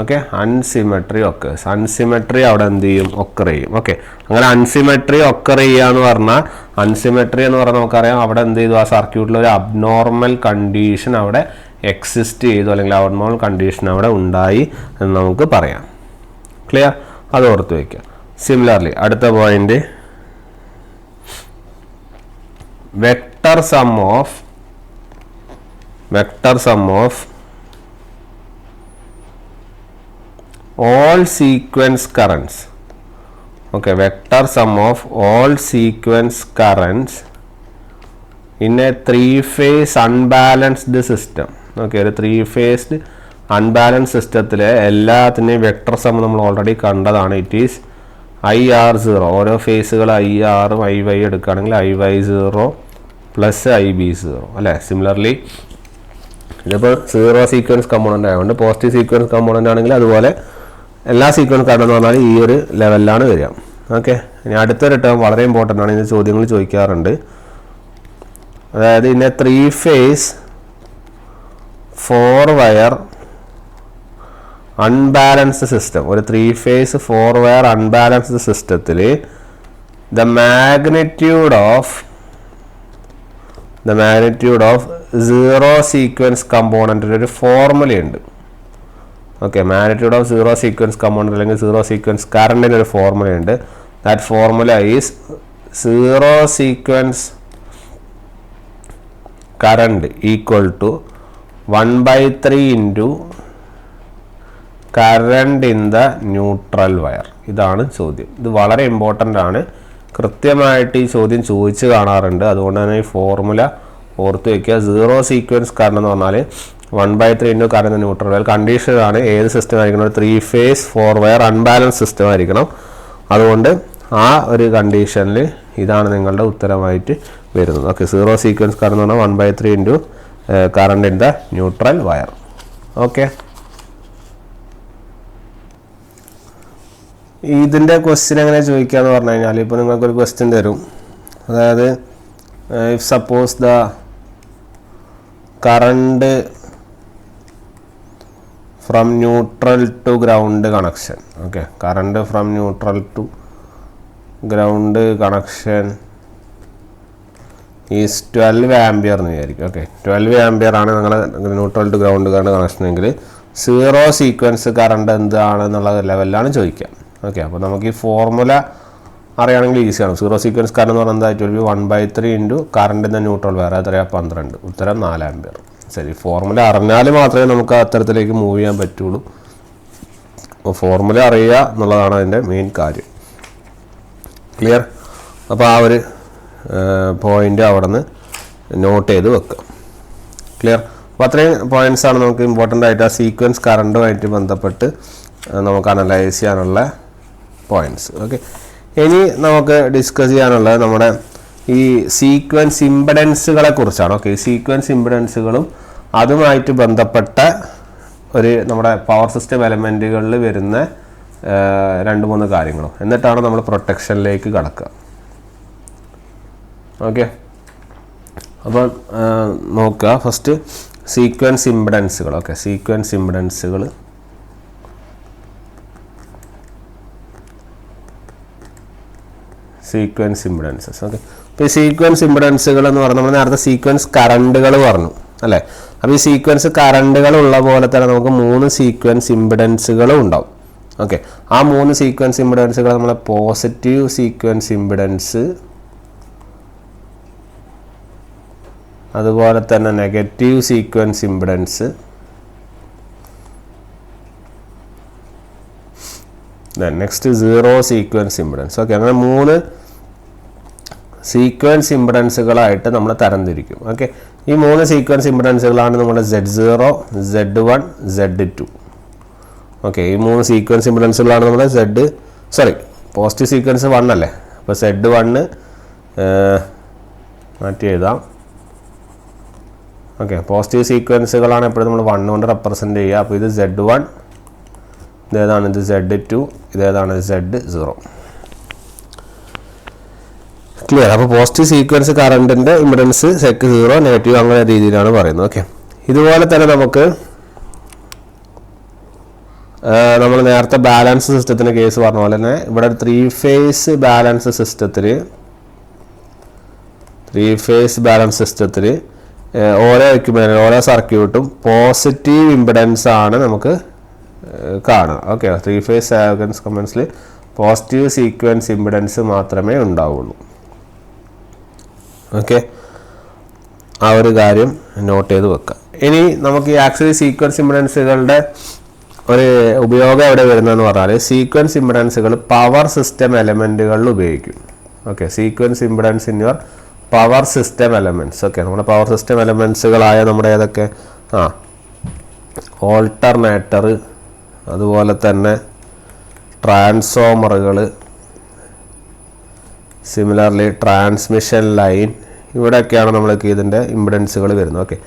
Okay, അൺസിമെട്രി occurs. അൺസിമെട്രി അവിടെ എന്ത് ചെയ്യും? ഒക്കർ ചെയ്യും. ഓക്കെ, അങ്ങനെ അൺസിമെട്രി ഒക്കർ ചെയ്യുക എന്ന് പറഞ്ഞാൽ, അൺസിമെട്രി എന്ന് പറഞ്ഞാൽ നമുക്കറിയാം അവിടെ എന്ത് ചെയ്തു? ആ സർക്യൂട്ടിൽ ഒരു അബ്നോർമൽ കണ്ടീഷൻ അവിടെ എക്സിസ്റ്റ് ചെയ്തു, അല്ലെങ്കിൽ അബ്നോർമൽ കണ്ടീഷൻ അവിടെ ഉണ്ടായി എന്ന് നമുക്ക് പറയാം. ക്ലിയർ? അത് ഓർത്ത് വയ്ക്കുക. സിമിലർലി അടുത്ത point, vector some of all sequence currents. Okay, vector sum of all sequence currents in a 3 phase unbalanced system. Okay, ഒരു 3 phased unbalanced സിസ്റ്റത്തിലെ എല്ലാത്തിൻ്റെയും വെക്ടർ സം നമ്മൾ ഓൾറെഡി കണ്ടതാണ്. It is IR0. ഓരോ ഫേസുകൾ IR IY എടുക്കുകയാണെങ്കിൽ IY0 plus IB0 അല്ലേ. Similarly ഇതിപ്പോൾ 0 sequence component ആയതുകൊണ്ട് പോസിറ്റീവ് സീക്വൻസ് കമ്പോണൻ്റ് ആണെങ്കിൽ അതുപോലെ എല്ലാ സീക്വൻസ് കറണ്ട് എന്ന് പറഞ്ഞാൽ ഈ ഒരു ലെവലിലാണ് വരിക. ഓക്കെ, ഇനി അടുത്തൊരു ടേം വളരെ ഇമ്പോർട്ടൻ്റ് ആണ്, ഇതിന് ചോദ്യങ്ങൾ ചോദിക്കാറുണ്ട്. അതായത് ഇന്ന 3 phase 4 wire അൺബാലൻസ്ഡ് സിസ്റ്റം, ഒരു 3 phase 4 wire അൺബാലൻസ്ഡ് സിസ്റ്റത്തിൽ ദ മാഗ്നിറ്റ്യൂഡ് ഓഫ് 0 സീക്വൻസ് കമ്പോണൻറ്റിൽ ഒരു ഫോർമുലയുണ്ട്. Okay, magnitude of 0 sequence component അല്ലെങ്കിൽ 0 സീക്വൻസ് കറണ്ടിന് ഒരു ഫോർമുലയുണ്ട്. That formula is 0 sequence current equal to 1/3 into current in the neutral wire. ഇതാണ് ചോദ്യം. ഇത് വളരെ ഇമ്പോർട്ടൻ്റ് ആണ്, കൃത്യമായിട്ട് ഈ ചോദ്യം ചോദിച്ച് കാണാറുണ്ട്. അതുകൊണ്ട് തന്നെ ഈ ഫോർമുല ഓർത്ത് വയ്ക്കുക. 0 സീക്വൻസ് കറണ്ട് എന്ന് പറഞ്ഞാൽ 1/3 ഇൻറ്റു കറണ്ട് ന്യൂട്രൽ വയർ. കണ്ടീഷനാണ് ഏത് സിസ്റ്റം ആയിരിക്കണം? ഒരു 3 phase 4 wire അൺബാലൻസ് സിസ്റ്റം ആയിരിക്കണം. അതുകൊണ്ട് ആ ഒരു കണ്ടീഷനിൽ ഇതാണ് നിങ്ങളുടെ ഉത്തരമായിട്ട് വരുന്നത്. ഓക്കെ, 0 സീക്വൻസ് കറണ്ട് എന്ന് പറഞ്ഞാൽ 1/3 into current in the neutral wire. Okay, ഇതിൻ്റെ ക്വസ്റ്റ്യൻ എങ്ങനെ ചോദിക്കുക എന്ന് പറഞ്ഞു കഴിഞ്ഞാൽ, ഇപ്പോൾ നിങ്ങൾക്കൊരു ക്വസ്റ്റ്യൻ തരും. അതായത് if suppose the current from neutral to ground connection. Okay, current from neutral to ground connection is 12 ampere എന്ന് വിചാരിക്കും. ഓക്കെ, 12 ampere ആണ് നിങ്ങളുടെ neutral to ground current connection എങ്കിൽ 0 സീക്വൻസ് കറണ്ട് എന്താണെന്നുള്ള ലെവലിലാണ് ചോദിക്കുക. ഓക്കെ, അപ്പോൾ നമുക്ക് ഈ ഫോർമുല അറിയാണെങ്കിൽ ഈസിയാണ്. 0 സീക്വൻസ് കറണ്ട് എന്ന് പറഞ്ഞാൽ എന്തായിട്ട് 1/3 into current in the neutral wire. എത്രയാണ്? 12. ഉത്തരം 4 ampere. ശരി, ഫോർമുല അറിഞ്ഞാൽ മാത്രമേ നമുക്ക് അത്തരത്തിലേക്ക് മൂവ് ചെയ്യാൻ പറ്റുള്ളൂ. അപ്പോൾ ഫോർമുല അറിയുക എന്നുള്ളതാണ് അതിൻ്റെ മെയിൻ കാര്യം. ക്ലിയർ? അപ്പോൾ ആ ഒരു പോയിൻ്റ് അവിടെ നിന്ന് നോട്ട് ചെയ്ത് വെക്കുക. ക്ലിയർ? അപ്പോൾ അത്രയും പോയിൻറ്റ്സാണ് നമുക്ക് ഇമ്പോർട്ടൻ്റ് ആയിട്ട് ആ സീക്വൻസ് കറണ്ടുമായിട്ട് ബന്ധപ്പെട്ട് നമുക്ക് അനലൈസ് ചെയ്യാനുള്ള പോയിൻറ്റ്സ്. ഓക്കെ, ഇനി നമുക്ക് ഡിസ്കസ് ചെയ്യാനുള്ളത് നമ്മുടെ ഈ സീക്വൻസ് ഇംപെഡൻസുകളെ കുറിച്ചാണ്. ഓക്കെ, സീക്വൻസ് ഇംപെഡൻസുകളും അതുമായിട്ട് ബന്ധപ്പെട്ട ഒരു നമ്മുടെ പവർ സിസ്റ്റം എലമെൻറ്റുകളിൽ വരുന്ന 2-3 കാര്യങ്ങളും, എന്നിട്ടാണ് നമ്മൾ പ്രൊട്ടക്ഷനിലേക്ക് കടക്കുക. ഓക്കെ, അപ്പോൾ നോക്കുക. ഫസ്റ്റ് സീക്വൻസ് ഇംപെഡൻസുകൾ. ഓക്കെ, സീക്വൻസ് ഇംപെഡൻസുകൾ സീക്വൻസ് ഇംപെഡൻസസ്. ഓക്കെ, ഇപ്പോൾ ഈ സീക്വൻസ് ഇംപെഡൻസുകൾ എന്ന് പറഞ്ഞാൽ നമ്മൾ നേരത്തെ സീക്വൻസ് കറണ്ടുകൾ പറഞ്ഞു അല്ലേ. അപ്പോൾ ഈ സീക്വൻസ് കറണ്ടുകൾ ഉള്ള പോലെ തന്നെ നമുക്ക് 3 സീക്വൻസ് ഇംപെഡൻസുകളും ഉണ്ടാവും. ഓക്കെ, ആ 3 സീക്വൻസ് ഇംപെഡൻസുകൾ നമ്മളെ പോസിറ്റീവ് സീക്വൻസ് ഇംപെഡൻസ്, അതുപോലെ തന്നെ negative sequence impedance, next 0 sequence impedance. Okay, അങ്ങനെ 3 സീക്വൻസ് ഇംപെഡൻസുകളായിട്ട് നമ്മൾ തരംതിരിക്കും. ഓക്കെ, ഈ 3 സീക്വൻസ് ഇംപെഡൻസുകളാണ് നമ്മുടെ Z0, Z1, Z2. ഓക്കെ, ഈ 3 സീക്വൻസ് ഇംപെഡൻസുകളാണ് നമ്മുടെ പോസിറ്റീവ് സീക്വൻസ് 1 അല്ലേ. അപ്പോൾ Z1 മാറ്റി എഴുതാം. ഓക്കെ, പോസിറ്റീവ് സീക്വൻസുകളാണ് എപ്പോഴും നമ്മൾ 1 കൊണ്ട് റെപ്രസെൻ്റ് ചെയ്യുക. അപ്പോൾ ഇത് Z1, ഇതേതാണ്, ഇത് Z2, ഇതേതാണ് Z0. ക്ലിയർ. അപ്പോൾ പോസിറ്റീവ് സീക്വൻസ് കറണ്ടിൻ്റെ ഇംപെഡൻസ് സെക്ക് 0, നെഗറ്റീവ്, അങ്ങനെ രീതിയിലാണ് പറയുന്നത്. ഓക്കെ, ഇതുപോലെ തന്നെ നമുക്ക് നമ്മൾ നേരത്തെ ബാലൻസ് സിസ്റ്റത്തിൻ്റെ കേസ് പറഞ്ഞ പോലെ തന്നെ ഇവിടെ 3 ഫേസ് ബാലൻസ് സിസ്റ്റത്തിൽ ഓരോ എക്യുപ്മെൻറ്റും ഓരോ സർക്യൂട്ടും പോസിറ്റീവ് ഇംപെഡൻസ് ആണ് നമുക്ക് കാണുക. ഓക്കെ, 3 ഫേസ് കമ്പൻസിൽ പോസിറ്റീവ് സീക്വൻസ് ഇംപെഡൻസ് മാത്രമേ ഉണ്ടാവുള്ളൂ. ഓക്കെ, ആ ഒരു കാര്യം നോട്ട് ചെയ്ത് വെക്കാം. ഇനി നമുക്ക് ഈ ആക്ച്വലി സീക്വൻസ് ഇംപെഡൻസുകളുടെ ഒരു ഉപയോഗം എവിടെ വരുന്നതെന്ന് പറഞ്ഞാൽ സീക്വൻസ് ഇംപെഡൻസുകൾ പവർ സിസ്റ്റം എലമെൻറ്റുകളിൽ ഉപയോഗിക്കും. Okay, sequence impedance in your power system elements. Okay, നമ്മുടെ പവർ സിസ്റ്റം എലമെൻറ്റ്സുകളായ നമ്മുടെ ഏതൊക്കെ ഓൾട്ടർനേറ്റർ, അതുപോലെ തന്നെ ട്രാൻസ്ഫോമറുകൾ, സിമിലർലി ട്രാൻസ്മിഷൻ ലൈൻ, ഇവിടെയൊക്കെയാണ് നമ്മൾക്ക് ഇതിൻ്റെ ഇംപെഡൻസുകൾ വരുന്നത്. ഓക്കെ,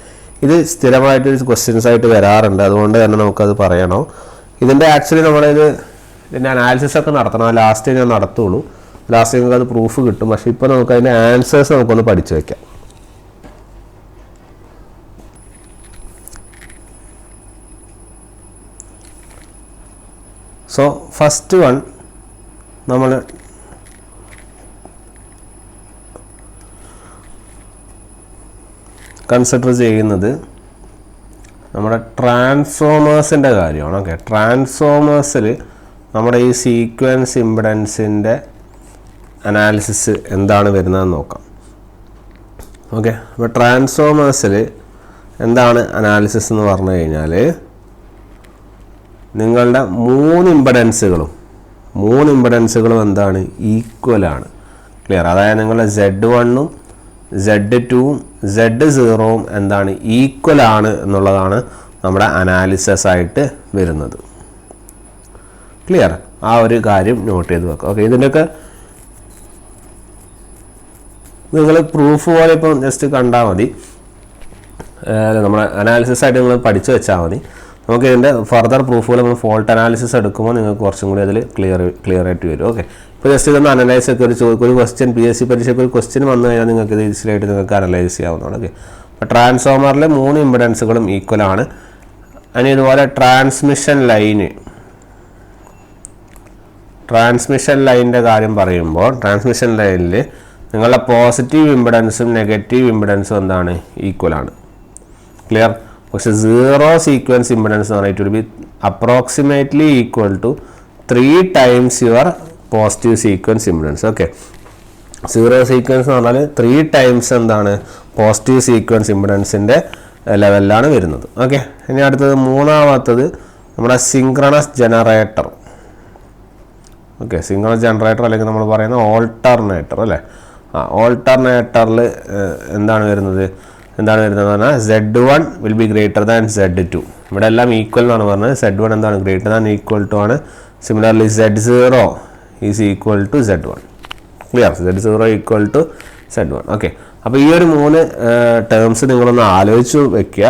ഇത് സ്ഥിരമായിട്ട് ക്വസ്റ്റ്യൻസ് ആയിട്ട് വരാറുണ്ട്, അതുകൊണ്ട് തന്നെ നമുക്കത് പറയണം. ഇതിൻ്റെ ആക്ച്വലി ഇതിൻ്റെ അനാലിസിസ് ഒക്കെ നടത്തണം. ലാസ്റ്റ് ഞാൻ നടത്തുള്ളൂ, ലാസ്റ്റ് നിങ്ങൾക്ക് അത് പ്രൂഫ് കിട്ടും. പക്ഷേ ഇപ്പോൾ നമുക്ക് അതിൻ്റെ ആൻസേഴ്സ് നമുക്കൊന്ന് പഠിച്ചു വയ്ക്കാം. സോ ഫസ്റ്റ് വൺ നമ്മൾ കൺസിഡർ ചെയ്യുന്നത് നമ്മുടെ ട്രാൻസ്ഫോമേഴ്സിൻ്റെ കാര്യമാണ്. ഓക്കെ, ട്രാൻസ്ഫോമേഴ്സിൽ നമ്മുടെ ഈ സീക്വൻസ് ഇംപെഡൻസിൻ്റെ അനാലിസിസ് എന്താണ് വരുന്നതെന്ന് നോക്കാം. ഓക്കെ, അപ്പോൾ ട്രാൻസ്ഫോമേഴ്സിൽ എന്താണ് അനാലിസിസ് എന്ന് പറഞ്ഞു കഴിഞ്ഞാൽ നിങ്ങളുടെ 3 ഇംപെഡൻസുകളും എന്താണ്, ഈക്വലാണ്. ക്ലിയർ. അതായത് നിങ്ങളുടെ Z1ഉം Z2ഉം Z0ഉം എന്താണ്, ഈക്വലാണ് എന്നുള്ളതാണ് നമ്മുടെ അനാലിസിസ് ആയിട്ട് വരുന്നത്. ക്ലിയർ. ആ ഒരു കാര്യം നോട്ട് ചെയ്ത് വെക്കുക. ഓക്കെ, ഇതിൻ്റെയൊക്കെ നിങ്ങൾ പ്രൂഫ് പോലെ ഇപ്പം ജസ്റ്റ് കണ്ടാൽ മതി, നമ്മുടെ അനാലിസിസ് ആയിട്ട് നിങ്ങൾ പഠിച്ചു വെച്ചാൽ മതി. നമുക്ക് ഇതിൻ്റെ ഫർദർ പ്രൂഫുകൾ നമ്മൾ ഫോൾട്ട് അനാലിസിസ് എടുക്കുമ്പോൾ നിങ്ങൾക്ക് കുറച്ചും കൂടി അതിൽ ക്ലിയർ ആയിട്ട് വരും. ഓക്കെ, ഇപ്പോൾ ജസ്റ്റ് ഇതൊന്ന് അനലൈസ് ഒക്കെ ഒരു ക്വസ്റ്റ്യൻ PSC പരീക്ഷയ്ക്ക് ഒരു ക്വസ്റ്റ്യൻ വന്നു കഴിഞ്ഞാൽ നിങ്ങൾക്ക് ഇത് ഈസിയായിട്ട് നിങ്ങൾക്ക് അനലൈസ് ചെയ്യാവുന്നതാണ്. ഓക്കെ, അപ്പോൾ ട്രാൻസ്ഫോമറിൽ 3 ഇംപെഡൻസുകളും ഈക്വലാണ്. അതിന് ഇതുപോലെ ട്രാൻസ്മിഷൻ ലൈനിൻ്റെ കാര്യം പറയുമ്പോൾ ട്രാൻസ്മിഷൻ ലൈനിൽ നിങ്ങളുടെ പോസിറ്റീവ് ഇംപെഡൻസും നെഗറ്റീവ് ഇംപെഡൻസും എന്താണ്, ഈക്വലാണ്. ക്ലിയർ. പക്ഷേ 0 സീക്വൻസ് ഇംപെഡൻസ് എന്ന് പറഞ്ഞാൽ it will be approximately equal to 3 times your positive sequence impedance. Okay, 0 sequence എന്ന് പറഞ്ഞാൽ 3 times എന്താണ്, പോസിറ്റീവ് സീക്വൻസ് ഇംപെഡൻസിൻ്റെ ലെവലിലാണ് വരുന്നത്. ഓക്കെ, ഇനി അടുത്തത് മൂന്നാമത്തത് നമ്മുടെ synchronous generator. Okay, synchronous generator അല്ലെങ്കിൽ നമ്മൾ പറയുന്ന ഓൾട്ടർനേറ്റർ അല്ലേ. ഓൾട്ടർനേറ്ററിൽ എന്താണ് വരുന്നത് പറഞ്ഞാൽ Z1 will be greater than Z2. ഇവിടെ എല്ലാം ഈക്വൽ എന്നാണ് പറഞ്ഞത്. Z1 എന്താണ്, ഗ്രേറ്റർ ദാൻ ഈക്വൽ ടു ആണ്. Similarly Z0 is equal to Z1. Clear? Z0 equal to Z1. Okay, അപ്പോൾ ഈ ഒരു 3 ടേംസ് നിങ്ങളൊന്ന് ആലോചിച്ച് വെക്കുക.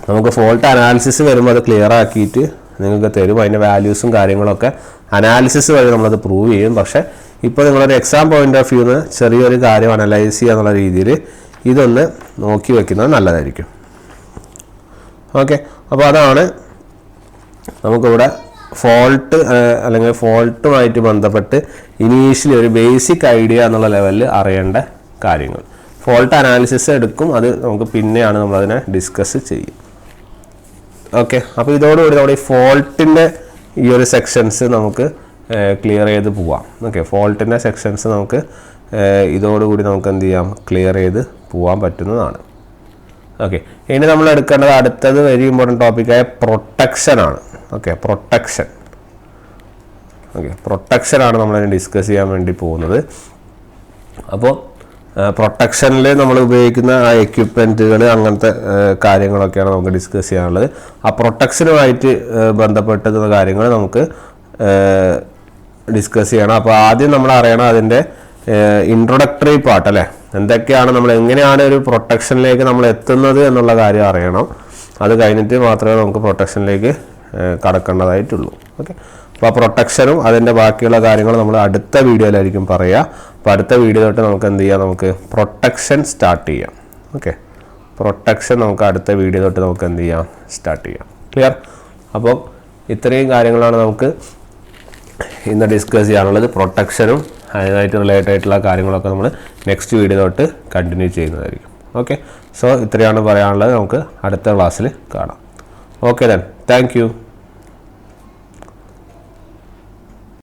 നമുക്ക് ഫോൾട്ട് അനാലിസിസ് വരുമ്പോൾ അത് ക്ലിയർ ആക്കിയിട്ട് നിങ്ങൾക്ക് തരും. അതിൻ്റെ വാല്യൂസും കാര്യങ്ങളൊക്കെ അനാലിസിസ് വഴി നമ്മളത് പ്രൂവ് ചെയ്യും. പക്ഷേ ഇപ്പോൾ നിങ്ങളൊരു എക്സാം പോയിന്റ് ഓഫ് വ്യൂന്ന് ചെറിയൊരു കാര്യം അനലൈസ് ചെയ്യുക എന്നുള്ള രീതിയിൽ ഇതൊന്ന് നോക്കി വെക്കുന്നത് നല്ലതായിരിക്കും. ഓക്കെ, അപ്പോൾ അതാണ് നമുക്കിവിടെ ഫോൾട്ട് അല്ലെങ്കിൽ ഫോൾട്ടുമായിട്ട് ബന്ധപ്പെട്ട് ഇനീഷ്യലി ഒരു ബേസിക് ഐഡിയ എന്നുള്ള ലെവലിൽ അറിയേണ്ട കാര്യങ്ങൾ. ഫോൾട്ട് അനാലിസിസ് എടുക്കും, അത് നമുക്ക് പിന്നെയാണ് നമ്മളതിനെ ഡിസ്കസ് ചെയ്യും. ഓക്കെ, അപ്പോൾ ഇതോടുകൂടി നമ്മുടെ ഈ ഫോൾട്ടിൻ്റെ ഈ ഒരു സെക്ഷൻസ് നമുക്ക് ക്ലിയർ ചെയ്ത് പോവാം. ഓക്കെ, ഫോൾട്ടിൻ്റെ സെക്ഷൻസ് നമുക്ക് ഇതോടുകൂടി നമുക്ക് എന്ത് ചെയ്യാം, ക്ലിയർ ചെയ്ത് പോകാൻ പറ്റുന്നതാണ്. ഓക്കെ, ഇനി നമ്മൾ എടുക്കേണ്ടത് അടുത്തത് വെരി ഇമ്പോർട്ടൻറ്റ് ടോപ്പിക്കായ പ്രൊട്ടക്ഷനാണ്. ഓക്കെ, പ്രൊട്ടക്ഷനാണ് നമ്മളിനി ഡിസ്കസ് ചെയ്യാൻ വേണ്ടി പോകുന്നത്. അപ്പോൾ പ്രൊട്ടക്ഷനിൽ നമ്മൾ ഉപയോഗിക്കുന്ന ആ എക്യുപ്മെൻറ്റുകൾ അങ്ങനത്തെ കാര്യങ്ങളൊക്കെയാണ് നമുക്ക് ഡിസ്കസ് ചെയ്യാനുള്ളത്. ആ പ്രൊട്ടക്ഷനുമായിട്ട് ബന്ധപ്പെട്ടുന്ന കാര്യങ്ങൾ നമുക്ക് ഡിസ്കസ് ചെയ്യണം. അപ്പോൾ ആദ്യം നമ്മൾ അറിയണം അതിൻ്റെ ഇൻട്രൊഡക്ടറി പാർട്ട് അല്ലേ, എന്തൊക്കെയാണ് നമ്മൾ എങ്ങനെയാണ് ഒരു പ്രൊട്ടക്ഷനിലേക്ക് നമ്മൾ എത്തുന്നത് എന്നുള്ള കാര്യം അറിയണം. അത് കഴിഞ്ഞിട്ട് മാത്രമേ നമുക്ക് പ്രൊട്ടക്ഷനിലേക്ക് കടക്കേണ്ടതായിട്ടുള്ളൂ. ഓക്കെ, അപ്പോൾ ആ പ്രൊട്ടക്ഷനും അതിൻ്റെ ബാക്കിയുള്ള കാര്യങ്ങൾ നമ്മൾ അടുത്ത വീഡിയോയിലായിരിക്കും പറയുക. അപ്പോൾ അടുത്ത വീഡിയോ തൊട്ട് നമുക്ക് എന്ത് ചെയ്യാം, നമുക്ക് പ്രൊട്ടക്ഷൻ സ്റ്റാർട്ട് ചെയ്യാം. ഓക്കെ, പ്രൊട്ടക്ഷൻ നമുക്ക് അടുത്ത വീഡിയോ തൊട്ട് നമുക്ക് എന്ത് ചെയ്യാം, സ്റ്റാർട്ട് ചെയ്യാം. ക്ലിയർ? അപ്പോൾ ഇത്രയും കാര്യങ്ങളാണ് നമുക്ക് ഇന്ന് ഡിസ്കസ് ചെയ്യാനുള്ളത്. പ്രൊട്ടക്ഷനും അതിനായിട്ട് റിലേറ്റഡ് ആയിട്ടുള്ള കാര്യങ്ങളൊക്കെ നമ്മൾ നെക്സ്റ്റ് വീഡിയോ തൊട്ട് കണ്ടിന്യൂ ചെയ്യുന്നതായിരിക്കും. ഓക്കെ, സോ ഇത്രയാണ് പറയാനുള്ളത്. നമുക്ക് അടുത്ത ക്ലാസ്സിൽ കാണാം. Okay then, thank you.